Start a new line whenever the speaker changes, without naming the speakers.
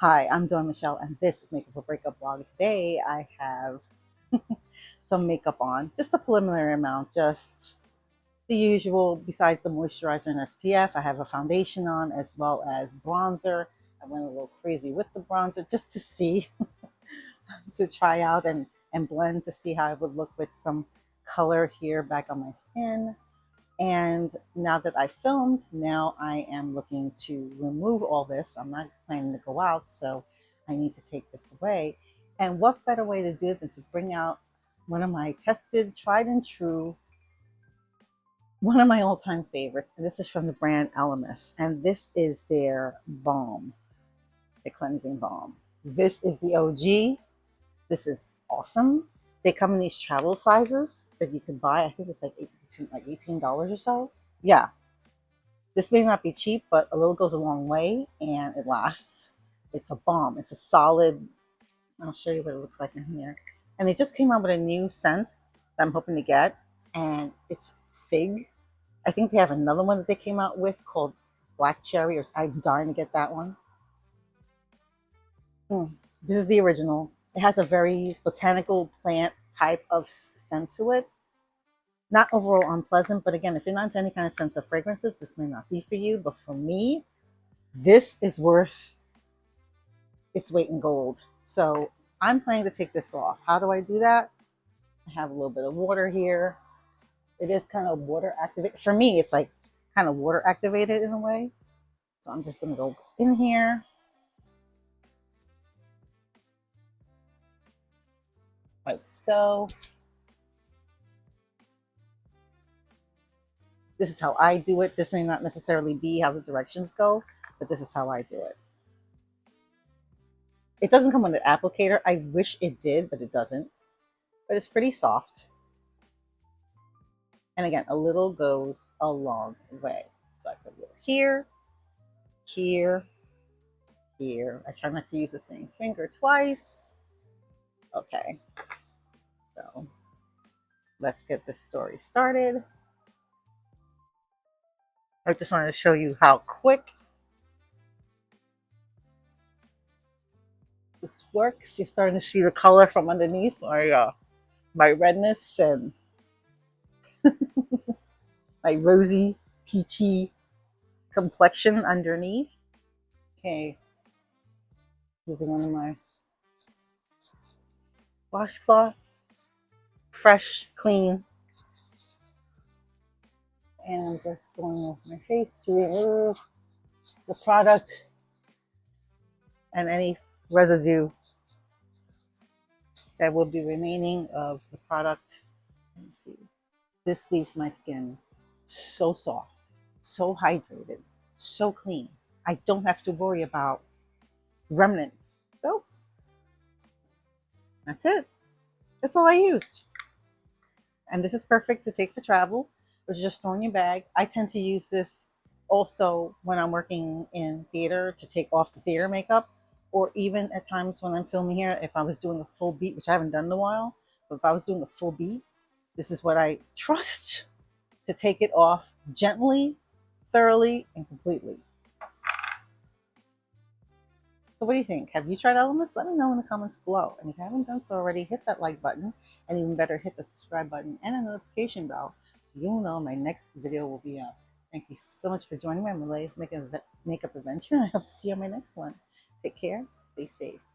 Hi, I'm Dawn Michelle, and this is Makeup or Breakup Blog. Today I have some makeup on, just a preliminary amount, just the usual. Besides the moisturizer and SPF, I have a foundation on as well as bronzer. I went a little crazy with the bronzer just to see, to try out and blend to see how it would look with some color here back on my skin. And now that I filmed, now I am looking to remove all this. I'm not planning to go out, so I need to take this away. And what better way to do it than to bring out one of my tested, tried and true, one of my all-time favorites. And this is from the brand Elemis. And this is their balm, the cleansing balm. This is the OG. This is awesome. They come in these travel sizes that you can buy. I think it's like $18 or so. Yeah, this may not be cheap, but a little goes a long way and it lasts. It's a balm. It's a solid. I'll show you what it looks like in here. And they just came out with a new scent that I'm hoping to get, and it's fig. I think they have another one that they came out with called black cherry, or I'm dying to get that one. This is the original. It has a very botanical plant type of scent to it. Not overall unpleasant, but again, if you're not into any kind of sense of fragrances, this may not be for you. But for me, this is worth its weight in gold. So I'm planning to take this off. How do I do that? I have a little bit of water here. It is kind of water activated. For me, it's like kind of water activated in a way. So I'm just going to go in here like so. This is how I do it. This may not necessarily be how the directions go, but this is how I do it. It doesn't come with an applicator. I wish it did, but it doesn't. But it's pretty soft. And again, a little goes a long way. So I put a little here, here, here. I try not to use the same finger twice. Okay, so let's get this story started. I just wanted to show you how quick this works. You're starting to see the color from underneath my redness and my rosy, peachy complexion underneath. Okay, using one of my washcloths, fresh, clean, and I'm just going over my face to remove the product and any residue that will be remaining of the product. Let me see. This leaves my skin so soft, so hydrated, so clean. I don't have to worry about remnants. So that's it. That's all I used. And this is perfect to take for travel, or just throw in your bag. I tend to use this also when I'm working in theater to take off the theater makeup, or even at times when I'm filming here, if I was doing a full beat, which I haven't done in a while, but if I was doing a full beat, this is what I trust to take it off gently, thoroughly, and completely. So what do you think? Have you tried Elemis? Let me know in the comments below. And if you haven't done so already, hit that like button, and even better, hit the subscribe button and a notification bell so you'll know my next video will be up. Thank you so much for joining me on Malay's makeup adventure. I hope to see you on my next one. Take care. Stay safe.